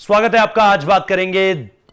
स्वागत है आपका। आज बात करेंगे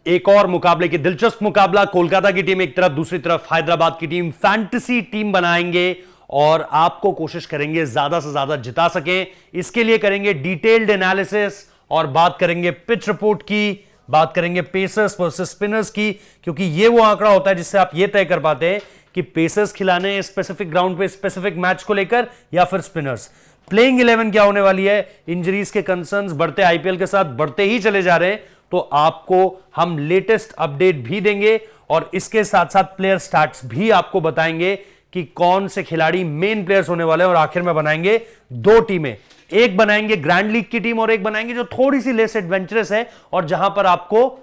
एक और मुकाबले की, दिलचस्प मुकाबला। कोलकाता की टीम एक तरफ, दूसरी तरफ हैदराबाद की टीम। फैंटेसी टीम बनाएंगे और आपको कोशिश करेंगे ज्यादा से ज्यादा जिता सकें। इसके लिए करेंगे डिटेल्ड एनालिसिस और बात करेंगे पिच रिपोर्ट की, बात करेंगे पेसर्स वर्सेस स्पिनर्स की, क्योंकि ये वो आंकड़ा होता है जिससे आप ये तय कर पाते हैं कि पेसर्स खिलाने स्पेसिफिक ग्राउंड पे स्पेसिफिक मैच को लेकर या फिर स्पिनर्स। प्लेइंग 11 क्या होने वाली है, इंजरीज के कंसर्न्स बढ़ते आईपीएल के साथ बढ़ते ही चले जा रहे हैं, तो आपको हम लेटेस्ट अपडेट भी देंगे और इसके साथ साथ प्लेयर स्टार्ट्स भी आपको बताएंगे कि कौन से खिलाड़ी मेन प्लेयर्स होने वाले हैं। और आखिर में बनाएंगे दो टीमें, एक बनाएंगे ग्रैंड लीग की टीम और एक बनाएंगे जो थोड़ी सी लेस एडवेंचरस है और जहां पर आपको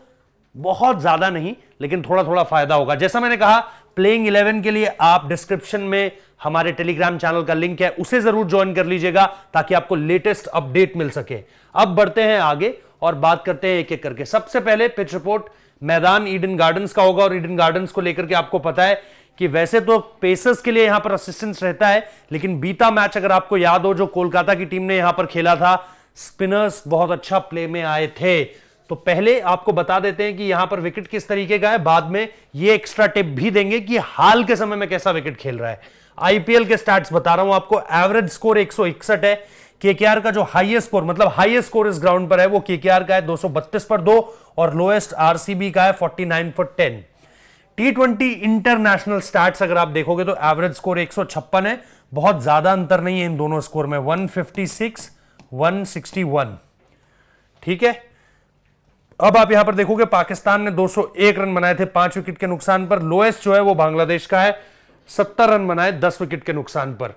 बहुत ज्यादा नहीं लेकिन थोड़ा थोड़ा फायदा होगा। जैसा मैंने कहा, प्लेइंग 11 के लिए आप डिस्क्रिप्शन में हमारे टेलीग्राम चैनल का लिंक है, उसे जरूर ज्वाइन कर लीजिएगा ताकि आपको लेटेस्ट अपडेट मिल सके। अब बढ़ते हैं आगे और बात करते हैं एक एक करके। सबसे पहले पिच रिपोर्ट। मैदान ईडन गार्डन्स का होगा और ईडन गार्डन्स को लेकर के आपको पता है कि वैसे तो पेसर्स के लिए यहां पर असिस्टेंस रहता है, लेकिन बीता मैच अगर आपको याद हो जो कोलकाता की टीम ने यहां पर खेला था, स्पिनर्स बहुत अच्छा प्ले में आए थे। तो पहले आपको बता देते हैं कि यहां पर विकेट किस तरीके का है, बाद में ये एक्स्ट्रा टिप भी देंगे कि हाल के समय में कैसा विकेट खेल रहा है। आईपीएल के स्टैट्स बता रहा हूं आपको। एवरेज स्कोर 161 है। केकेआर का जो हाईएस्ट स्कोर, मतलब हाईएस्ट स्कोर इस ग्राउंड पर है, वो केकेआर का है 232 पर 2 और लोएस्ट आरसीबी का है 49 पर 10। T20 इंटरनेशनल स्टैट्स अगर आप देखोगे तो एवरेज स्कोर 156 है। बहुत ज्यादा अंतर नहीं है इन दोनों स्कोर में, 156 161। ठीक है। अब आप यहां पर देखोगे पाकिस्तान ने 201 रन बनाए थे 5 विकेट के नुकसान पर। लोएस्ट जो है वो बांग्लादेश का है, 70 रन बनाए 10 विकेट के नुकसान पर।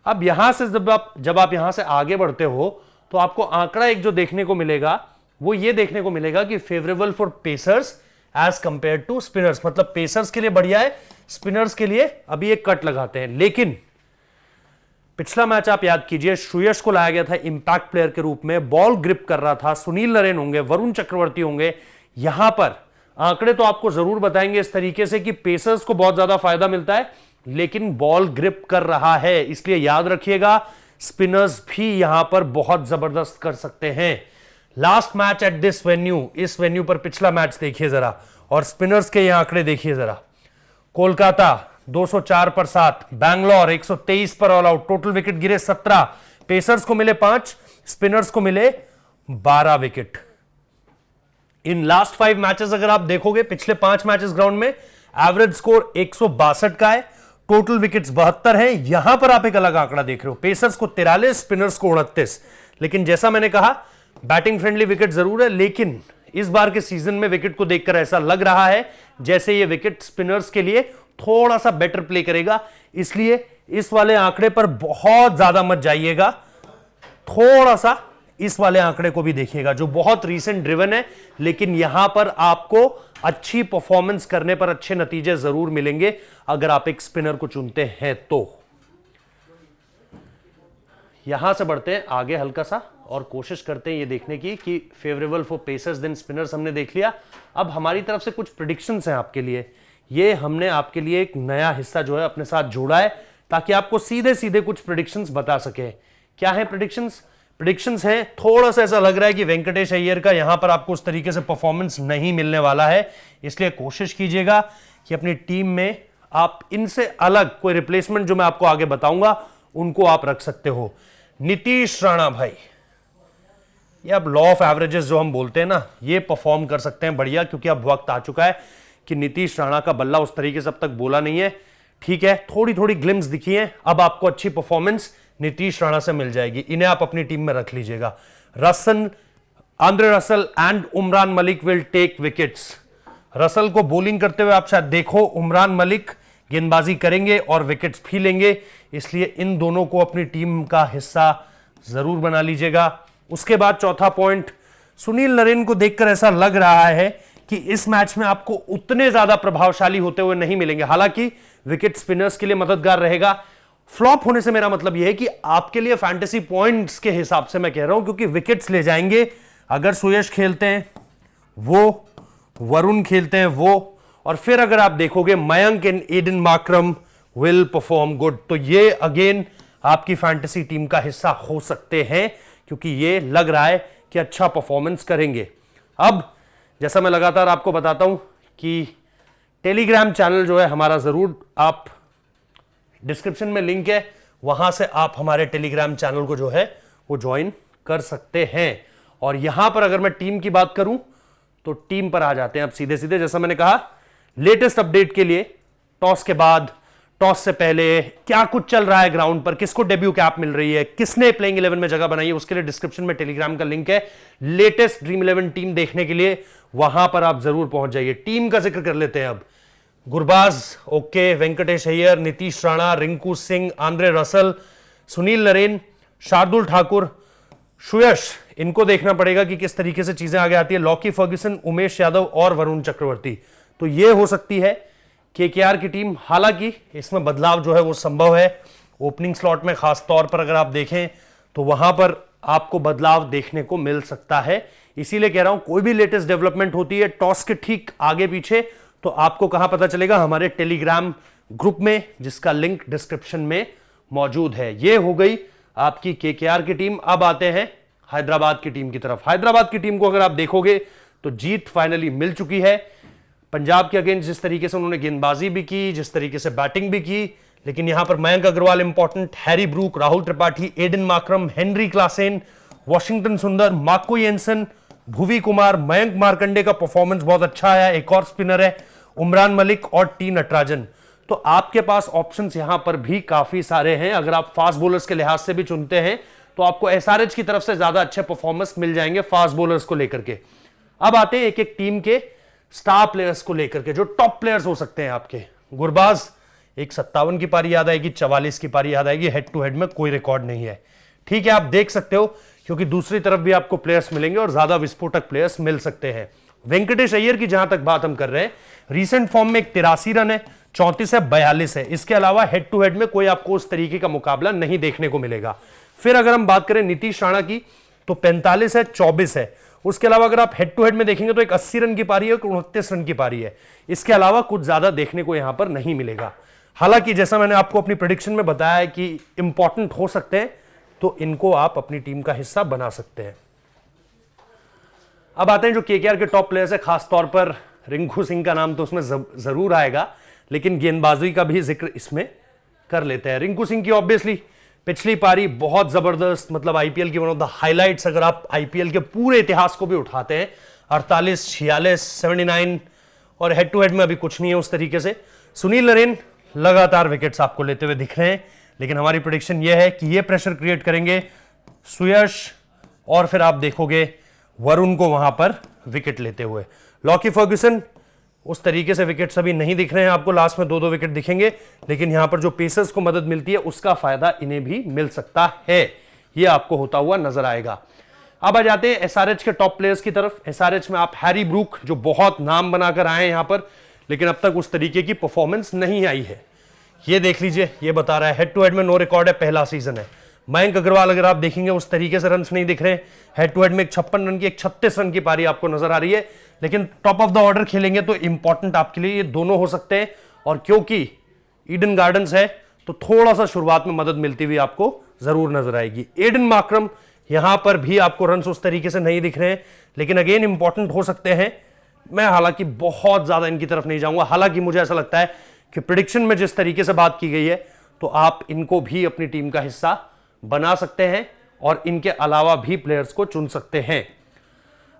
अब यहां से जब आप यहां से आगे बढ़ते हो तो आपको आंकड़ा एक जो देखने को मिलेगा वो ये देखने को मिलेगा कि favourable for pacers as compare to spinners. मतलब पेसर्स के लिए बढ़िया है, स्पिनर्स के लिए अभी एक कट लगाते हैं। लेकिन पिछला मैच आप याद कीजिए, श्रेयस को लाया गया था इंपैक्ट प्लेयर के रूप में, बॉल ग्रिप कर रहा था। सुनील नरेन होंगे, वरुण चक्रवर्ती होंगे। यहां पर आंकड़े तो आपको जरूर बताएंगे इस तरीके से कि पेसर्स को बहुत ज्यादा फायदा मिलता है, लेकिन बॉल ग्रिप कर रहा है, इसलिए याद रखिएगा स्पिनर्स भी यहां पर बहुत जबरदस्त कर सकते हैं। Last match at this venue, इस वेन्यू पर पिछला मैच देखिए जरा और स्पिनर्स के यहां आंकड़े देखिए जरा। कोलकाता 204 पर 7, बैंगलोर 123 पर ऑल आउट, टोटल विकेट गिरे 17, पेसर्स को मिले 5, स्पिनर्स को मिले 12 विकेट। इन लास्ट 5 मैचेस अगर आप देखोगे, पिछले 5 मैचेस ग्राउंड में एवरेज स्कोर 162 का है, टोटल विकेट्स 72 हैं। यहां पर आप एक अलग आंकड़ा देख रहे हो, पेसर्स को 43, स्पिनर्स को 29। लेकिन जैसा मैंने कहा, बैटिंग फ्रेंडली विकेट जरूर है, लेकिन इस बार के सीजन में विकेट को देखकर ऐसा लग रहा है जैसे ये विकेट स्पिनर्स के लिए थोड़ा सा बेटर प्ले करेगा। इसलिए इस वाले आंकड़े पर बहुत ज्यादा मत जाइएगा, थोड़ा सा इस वाले आंकड़े को भी देखिएगा जो बहुत रीसेंट ड्रिवन है, लेकिन यहां पर आपको अच्छी परफॉर्मेंस करने पर अच्छे नतीजे जरूर मिलेंगे अगर आप एक स्पिनर को चुनते हैं तो। यहां से बढ़ते हैं आगे हल्का सा और कोशिश करते हैं ये देखने की कि favourable for pacers then spinners हमने देख लिया। अब हमारी तरफ से कुछ प्रेडिक्शंस हैं आपके लिए। ये हमने आपके लिए एक नया हिस्सा जो है अपने साथ जोड़ा है ताकि आपको सीधे सीधे कुछ प्रेडिक्शंस बता सके। क्या है प्रेडिक्शंस? प्रेडिक्शंस है, थोड़ा सा ऐसा लग रहा है कि वेंकटेश अय्यर का यहां पर आपको उस तरीके से परफॉर्मेंस नहीं मिलने वाला है, इसलिए कोशिश कीजिएगा कि अपनी टीम में आप इनसे अलग कोई रिप्लेसमेंट जो मैं आपको आगे बताऊंगा उनको आप रख सकते हो। नीतीश राणा भाई, ये अब लॉ ऑफ एवरेजेस जो हम बोलते हैं ना, ये परफॉर्म कर सकते हैं बढ़िया, क्योंकि अब वक्त आ चुका है कि नीतीश राणा का बल्ला उस तरीके से अब तक बोला नहीं है। ठीक है, थोड़ी थोड़ी ग्लिम्स दिखी है, अब आपको अच्छी परफॉर्मेंस नीतीश राणा से मिल जाएगी, इन्हें आप अपनी टीम में रख लीजिएगा। Andre Russell and Umran Malik will take wickets. Russell को बॉलिंग करते हुए आप शायद देखो, उमरान मलिक गेंदबाजी करेंगे और विकेट्स भी लेंगे, इसलिए इन दोनों को अपनी टीम का हिस्सा जरूर बना लीजिएगा। उसके बाद चौथा पॉइंट, सुनील नरेन को देखकर ऐसा लग रहा है कि इस मैच में आपको उतने ज्यादा प्रभावशाली होते हुए नहीं मिलेंगे। हालांकि विकेट स्पिनर्स के लिए मददगार रहेगा। फ्लॉप होने से मेरा मतलब यह है कि आपके लिए फैंटेसी पॉइंट्स के हिसाब से मैं कह रहा हूं, क्योंकि विकेट्स ले जाएंगे अगर सुयश खेलते हैं वो, वरुण खेलते हैं वो, और फिर अगर आप देखोगे Mayank and Aiden Markram will perform good, तो ये अगेन आपकी फैंटेसी टीम का हिस्सा हो सकते हैं, क्योंकि ये लग रहा है कि अच्छा परफॉर्मेंस करेंगे। अब जैसा मैं लगातार आपको बताता हूं कि टेलीग्राम चैनल जो है हमारा, जरूर आप डिस्क्रिप्शन में लिंक है, वहां से आप हमारे टेलीग्राम चैनल को जो है वो ज्वाइन कर सकते हैं। और यहां पर अगर मैं टीम की बात करूं तो टीम पर आ जाते हैं अब सीधे सीधे। जैसा मैंने कहा, लेटेस्ट अपडेट के लिए टॉस के बाद, टॉस से पहले क्या कुछ चल रहा है ग्राउंड पर, किसको डेब्यू कैप मिल रही है, किसने प्लेइंग 11 में जगह बनाई है, उसके लिए डिस्क्रिप्शन में टेलीग्राम का लिंक है। लेटेस्ट ड्रीम 11 टीम देखने के लिए वहां पर आप जरूर पहुंच जाइए। टीम का जिक्र कर लेते हैं अब। Gurbaz okay, Venkatesh Iyer, Nitish Rana, Rinku Singh, Andre Russell, Sunil Narine, Shardul Thakur, Suyash, इनको देखना पड़ेगा कि किस तरीके से चीजें आगे आती है। लॉकी फर्ग्यूसन, उमेश यादव और वरुण चक्रवर्ती। तो यह हो सकती है केकेआर की टीम। हालांकि इसमें बदलाव जो है वो संभव है। ओपनिंग स्लॉट में खास तौर पर अगर आप देखें तो वहां पर आपको बदलाव देखने को मिल सकता है। इसीलिए कह रहा हूं, कोई भी लेटेस्ट डेवलपमेंट होती है टॉस के ठीक आगे पीछे, तो आपको कहां पता चलेगा? हमारे टेलीग्राम ग्रुप में, जिसका लिंक डिस्क्रिप्शन में मौजूद है। यह हो गई आपकी केकेआर की टीम। अब आते हैं हैदराबाद की टीम की तरफ। हैदराबाद की टीम को अगर आप देखोगे तो जीत फाइनली मिल चुकी है। पंजाब के अगेंस्ट जिस तरीके से उन्होंने गेंदबाजी भी की, जिस तरीके से बैटिंग भी की, लेकिन यहां पर Mayank Agarwal important, Harry Brook, Rahul Tripathi, Aiden Markram, Heinrich Klaasen, Washington Sundar, Marco Jansen, Bhuvi Kumar, Mayank Markande का परफॉर्मेंस बहुत अच्छा आया। एक और स्पिनर है उमरान मलिक और टी नटराजन। तो आपके पास ऑप्शंस यहां पर भी काफी सारे हैं। अगर आप फास्ट बॉलर्स के लिहाज से भी चुनते हैं तो आपको एसआरएच की तरफ से ज्यादा अच्छे परफॉर्मेंस मिल जाएंगे फास्ट बॉलर्स को लेकर के। अब आते हैं एक एक टीम के स्टार प्लेयर्स को लेकर के, जो टॉप प्लेयर्स हो सकते हैं आपके। गुरबाज, एक 57 की पारी याद आएगी, 44 की पारी याद आएगी। हेड टू हेड में कोई रिकॉर्ड नहीं है, ठीक है, आप देख सकते हो, क्योंकि दूसरी तरफ भी आपको प्लेयर्स मिलेंगे और ज्यादा विस्फोटक प्लेयर्स मिल सकते हैं। वेंकटेश अय्यर की जहां तक बात हम कर रहे हैं, रीसेंट फॉर्म में 83 रन है, 34 है, 42 है। इसके अलावा हेड टू हेड में कोई आपको उस तरीके का मुकाबला नहीं देखने को मिलेगा। फिर अगर हम बात करें नीतीश राणा की, तो 45 है, 24 है। उसके अलावा अगर आप हेड टू हेड में देखेंगे तो एक 80 रन की पारी है, 29 रन की पारी है। इसके अलावा कुछ ज्यादा देखने को यहां पर नहीं मिलेगा। हालांकि जैसा मैंने आपको अपनी प्रेडिक्शन में बताया है कि इंपॉर्टेंट हो सकते हैं, तो इनको आप अपनी टीम का हिस्सा बना सकते हैं। अब आते हैं जो केकेआर के टॉप प्लेयर्स है, खास तौर पर रिंकू सिंह का नाम तो उसमें जरूर आएगा, लेकिन गेंदबाजी का भी जिक्र इसमें कर लेते हैं। रिंकू सिंह की ऑब्वियसली पिछली पारी बहुत जबरदस्त, मतलब आईपीएल की वन ऑफ द हाइलाइट्स, अगर आप आईपीएल के पूरे इतिहास को भी उठाते हैं, 48, 46, 79, और हेड टू हेड में अभी कुछ नहीं है उस तरीके से। सुनील नरेन लगातार विकेट्स आपको लेते हुए दिख रहे हैं, लेकिन हमारी प्रेडिक्शन यह है कि ये प्रेशर क्रिएट करेंगे सुयश, और फिर आप देखोगे वरुण को वहां पर विकेट लेते हुए। लॉकी फर्ग्यूसन, उस तरीके से विकेट्स अभी नहीं दिख रहे हैं आपको, लास्ट में 2-2 विकेट दिखेंगे, लेकिन यहां पर जो पेसर्स को मदद मिलती है उसका फायदा इन्हें भी मिल सकता है, यह आपको होता हुआ नजर आएगा। अब आ जाते हैं एसआरएच के टॉप प्लेयर्स की तरफ। एसआरएच में आप हैरी ब्रूक, जो बहुत नाम बनाकर आए हैं यहां पर, लेकिन अब तक उस तरीके की परफॉर्मेंस नहीं आई है। ये देख लीजिए, ये बता रहा है हेड टू हेड में नो रिकॉर्ड है, पहला सीजन है। मयंक अग्रवाल, अगर आप देखेंगे उस तरीके से रन्स नहीं दिख रहे। हेड टू हेड में एक 56 रन की, एक 36 रन की पारी आपको नजर आ रही है, लेकिन टॉप ऑफ द ऑर्डर खेलेंगे तो इंपॉर्टेंट आपके लिए ये दोनों हो सकते हैं। और क्योंकि ईडन गार्डन्स है तो थोड़ा सा शुरुआत में मदद मिलती हुई आपको जरूर नजर आएगी। एडन मार्करम, यहां पर भी आपको रन्स उस तरीके से नहीं दिख रहे हैं, लेकिन अगेन इंपॉर्टेंट हो सकते हैं। मैं हालांकि बहुत ज्यादा इनकी तरफ नहीं जाऊंगा, हालांकि मुझे ऐसा लगता है कि प्रेडिक्शन में जिस तरीके से बात की गई है, तो आप इनको भी अपनी टीम का हिस्सा बना सकते हैं और इनके अलावा भी प्लेयर्स को चुन सकते हैं।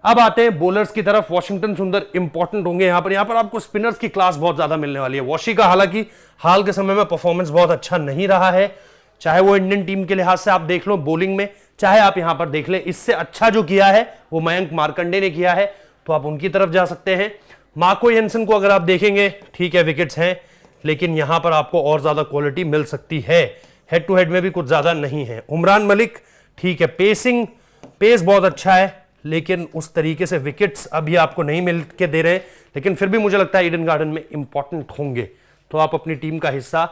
अब आते हैं बॉलर्स की तरफ। वॉशिंगटन सुंदर इंपॉर्टेंट होंगे यहां पर आपको स्पिनर्स की क्लास बहुत ज्यादा मिलने वाली है। वॉशी का हालांकि हाल के समय में परफॉर्मेंस बहुत अच्छा नहीं रहा है, चाहे वो इंडियन टीम के लिहाज से आप देख लो बॉलिंग में, चाहे आप यहां पर देख ले, इससे अच्छा जो किया है वो मयंक मार्कंडे ने किया है, तो आप उनकी तरफ जा सकते हैं। मार्को येंसन को अगर आप देखेंगे, ठीक है विकेट्स हैं, लेकिन यहां पर आपको और ज्यादा क्वालिटी मिल सकती है। हेड टू हेड में भी कुछ ज्यादा नहीं है। उमरान मलिक, ठीक है, पेस बहुत अच्छा है, लेकिन उस तरीके से विकेट्स अभी आपको नहीं मिल के दे रहे, लेकिन फिर भी मुझे लगता है ईडन गार्डन में इंपॉर्टेंट होंगे, तो आप अपनी टीम का हिस्सा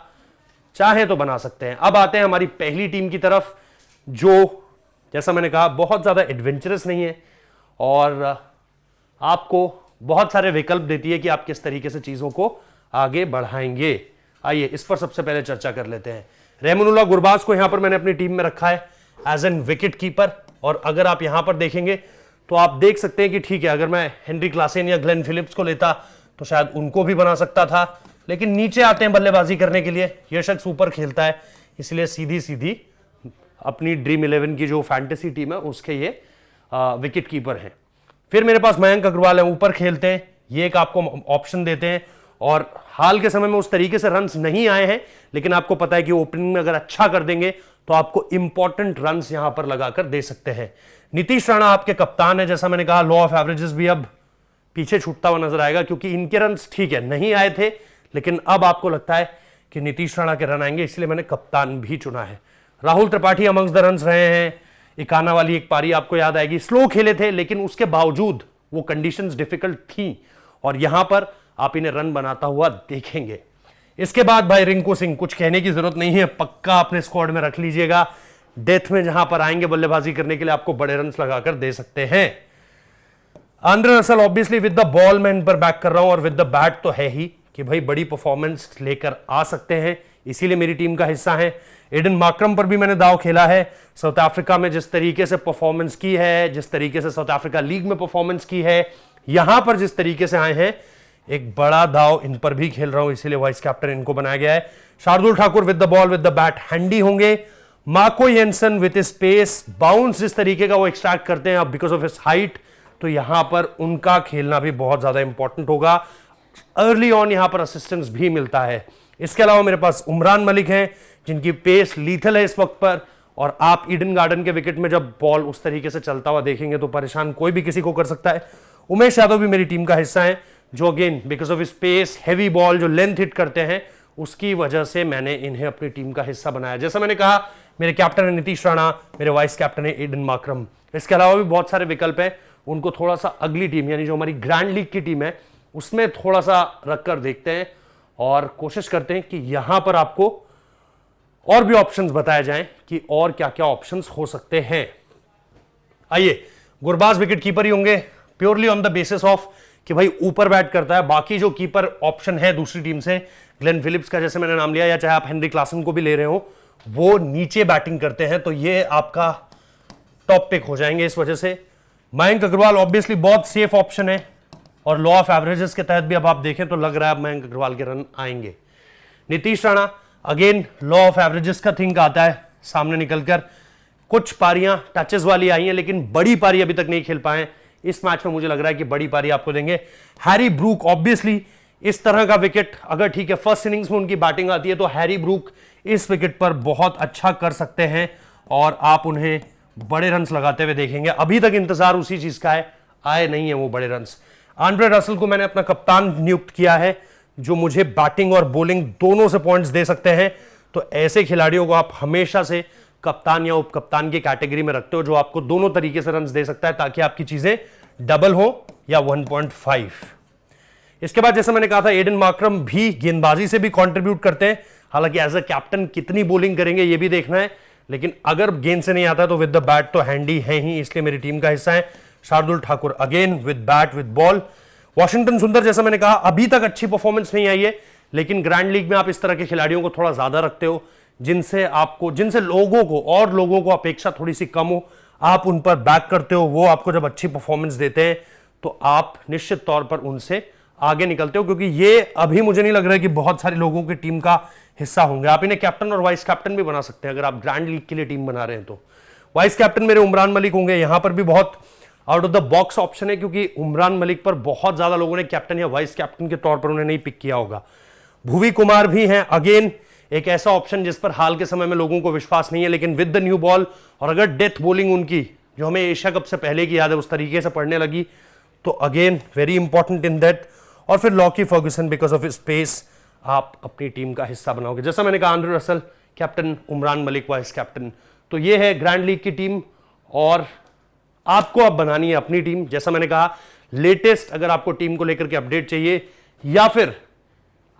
चाहे तो बना सकते हैं। अब आते हैं हमारी पहली टीम की तरफ, जो जैसा मैंने कहा बहुत ज्यादा एडवेंचरस नहीं है और आपको बहुत सारे विकल्प देती है कि आप किस तरीके से चीजों को आगे बढ़ाएंगे। आइए इस पर सबसे पहले चर्चा कर लेते हैं। रहमानुल्लाह गुरबाज को यहां पर मैंने अपनी टीम में रखा है एज एन विकेट कीपर, और अगर आप यहां पर देखेंगे तो आप देख सकते हैं कि ठीक है, अगर मैं हेनरी क्लासेन या ग्लेन फिलिप्स को लेता तो शायद उनको भी बना सकता था, लेकिन नीचे आते हैं बल्लेबाजी करने के लिए, यह शख्स ऊपर खेलता है, इसलिए सीधी सीधी अपनी ड्रीम 11 की जो फैंटेसी टीम है उसके ये विकेट कीपर हैं। फिर मेरे पास मयंक अग्रवाल है, ऊपर खेलते हैं, ये एक आपको ऑप्शन देते हैं, और हाल के समय में उस तरीके से रन्स नहीं आए हैं, लेकिन आपको पता है कि ओपनिंग में अगर अच्छा कर देंगे तो आपको इंपॉर्टेंट रन्स यहां पर लगाकर दे सकते हैं। नीतीश राणा आपके कप्तान है, जैसा मैंने कहा लॉ ऑफ एवरेजेस भी अब पीछे छूटता हुआ नजर आएगा, क्योंकि इनके रन्स ठीक है नहीं आए थे, लेकिन अब आपको लगता है कि नीतीश राणा के रन आएंगे, इसलिए मैंने कप्तान भी चुना है। Rahul Tripathi amongst the runs रहे हैं, इकाना वाली एक पारी आपको याद आएगी, स्लो खेले थे लेकिन उसके बावजूद वो कंडीशंस डिफिकल्ट थी, और यहां पर आप इन्हें रन बनाता हुआ देखेंगे। इसके बाद भाई रिंकू सिंह, कुछ कहने की जरूरत नहीं है, पक्का अपने स्क्वाड में रख लीजिएगा, डेथ में जहां पर आएंगे बल्लेबाजी करने के लिए आपको बड़े रन्स लगाकर दे सकते हैं। Andre Russell obviously with the ball मैं इन पर बैक कर रहा हूं, और विद द बैट तो है ही कि भाई बड़ी परफॉर्मेंस लेकर आ सकते हैं, इसीलिए मेरी टीम का हिस्सा है। एडन मार्क्रम पर भी मैंने दाव खेला है, साउथ अफ्रीका में जिस तरीके से परफॉर्मेंस की है, जिस तरीके से साउथ अफ्रीका लीग में परफॉर्मेंस की है, यहां पर जिस तरीके से आए हैं, एक बड़ा दाव इन पर भी खेल रहा हूं, इसीलिए वाइस कैप्टन इनको बनाया गया है। Shardul Thakur with the ball with the bat handy होंगे। Marco Jansen with space, bounce जिस तरीके का वो एक्सट्रैक्ट करते हैं अब बिकॉज ऑफ हिज हाइट, तो यहां पर उनका खेलना भी बहुत ज्यादा इंपॉर्टेंट होगा। अर्ली ऑन यहां पर असिस्टेंस भी मिलता है। इसके अलावा मेरे पास उमरान मलिक हैं, जिनकी पेस लीथल है इस वक्त पर, और आप ईडन गार्डन के विकेट में जब बॉल उस तरीके से चलता हुआ देखेंगे तो परेशान कोई भी किसी को कर सकता है। उमेश यादव भी मेरी टीम का हिस्सा है, जो again because of space, heavy ball जो लेंथ हिट करते हैं, उसकी वजह से मैंने इन्हें अपनी टीम का हिस्सा बनाया। जैसा मैंने कहा, मेरे कैप्टन है नीतीश राणा, मेरे वाइस कैप्टन है एडन मार्क्रम। इसके अलावा भी बहुत सारे विकल्प हैं, उनको थोड़ा सा अगली टीम यानी जो हमारी ग्रैंड लीग की टीम है उसमें थोड़ा सा रखकर देखते हैं, और कोशिश करते हैं कि यहां पर आपको और भी ऑप्शंस बताए जाएं कि और क्या क्या ऑप्शंस हो सकते हैं। आइए, गुरबाज विकेट कीपर ही होंगे, purely on the basis of कि भाई ऊपर बैट करता है। बाकी जो कीपर ऑप्शन है दूसरी टीम से, ग्लेन फिलिप्स का जैसे मैंने नाम लिया, या चाहे आप हेनरी क्लासन को भी ले रहे हो, वो नीचे बैटिंग करते हैं, तो ये आपका टॉप पिक हो जाएंगे इस वजह से। मयंक अग्रवाल ऑब्वियसली बहुत सेफ ऑप्शन है, और लॉ ऑफ एवरेजेस के तहत भी अब आप देखें तो लग रहा है मयंक अग्रवाल के रन आएंगे। Nitish Rana again law of averages का थिंक आता है सामने निकलकर, कुछ पारियां टचेस वाली आई हैं लेकिन बड़ी पारी अभी तक नहीं खेल पाए। इस मैच में मुझे लग रहा है कि बड़ी पारी आपको देंगे। हैरी ब्रूक ऑब्वियसली इस तरह का विकेट, अगर ठीक है फर्स्ट इनिंग्स में उनकी बैटिंग आती है तो हैरी ब्रूक इस विकेट पर बहुत अच्छा कर सकते हैं, और आप उन्हें बड़े रन्स लगाते हुए देखेंगे। अभी तक इंतजार उसी चीज का है, आए नहीं है वो बड़े रन्स। आंद्रे रसल को मैंने अपना कप्तान नियुक्त किया है, जो मुझे बैटिंग और बॉलिंग दोनों से पॉइंट्स दे सकते हैं, तो ऐसे खिलाड़ियों को आप हमेशा से कप्तान या उप कप्तान की कैटेगरी में रखते हो, जो आपको दोनों तरीके से रन्स दे सकता है, ताकि आपकी चीजें डबल हो या 1.5। इसके बाद जैसे मैंने कहा था, एडन मार्क्रम भी गेंदबाजी से भी कंट्रीब्यूट करते हैं, हालांकि एज अ कैप्टन कितनी बॉलिंग करेंगे ये भी देखना है, लेकिन अगर गेंद से नहीं आता तो विद द बैट तो हैंडी है ही, इसलिए मेरी टीम का हिस्सा है। Shardul Thakur again with bat with ball. Washington सुंदर, जैसा मैंने कहा, अभी तक अच्छी परफॉर्मेंस नहीं आई है, लेकिन ग्रैंड लीग में आप इस तरह के खिलाड़ियों को थोड़ा ज्यादा रखते हो, जिनसे लोगों को अपेक्षा थोड़ी सी कम हो, आप उन पर बैक करते हो, वो आपको जब अच्छी परफॉर्मेंस देते हैं तो आप निश्चित तौर पर उनसे आगे निकलते हो, क्योंकि ये अभी मुझे नहीं लग रहा है कि बहुत सारे लोगों की टीम का हिस्सा होंगे। आप इन्हें कैप्टन और वाइस कैप्टन भी बना सकते हैं अगर आप ग्रैंड लीग के लिए टीम बना रहे हैं तो। वाइस कैप्टन मेरे उमरान मलिक होंगे, यहां पर भी बहुत out of the box option है, क्योंकि उमरान मलिक पर बहुत ज्यादा लोगों ने कैप्टन या वाइस कैप्टन के तौर पर उन्हें नहीं पिक किया होगा। भुवी कुमार भी हैं, अगेन एक ऐसा ऑप्शन जिस पर हाल के समय में लोगों को विश्वास नहीं है, लेकिन विद द न्यू बॉल, और अगर डेथ बॉलिंग उनकी जो हमें एशिया कप से पहले की याद है उस तरीके से पड़ने लगी, तो again very important in that. और फिर Lockie Ferguson because of space आप अपनी टीम का हिस्सा बनाओगे। जैसा मैंने कहा, Andre Russell captain, Umran Malik vice captain, तो ये है ग्रैंड लीग की टीम, और आपको अब बनानी है अपनी टीम। जैसा मैंने कहा, लेटेस्ट अगर आपको टीम को लेकर के अपडेट चाहिए, या फिर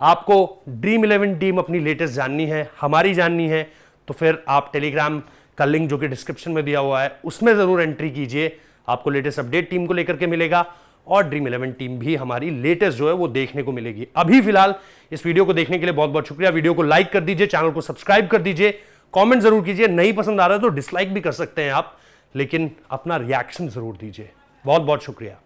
आपको ड्रीम 11 टीम अपनी लेटेस्ट जाननी है, हमारी जाननी है, तो फिर आप टेलीग्राम का लिंक जो कि डिस्क्रिप्शन में दिया हुआ है उसमें जरूर एंट्री कीजिए, आपको लेटेस्ट अपडेट टीम को लेकर के मिलेगा, और ड्रीम 11 टीम भी हमारी लेटेस्ट जो है वो देखने को मिलेगी। अभी फिलहाल इस वीडियो को देखने के लिए बहुत बहुत शुक्रिया। वीडियो को लाइक कर दीजिए, चैनल को सब्सक्राइब कर दीजिए, कमेंट जरूर कीजिए, नहीं पसंद आ रहा है तो डिसलाइक भी कर सकते हैं आप, लेकिन अपना रिएक्शन जरूर दीजिए। बहुत बहुत शुक्रिया।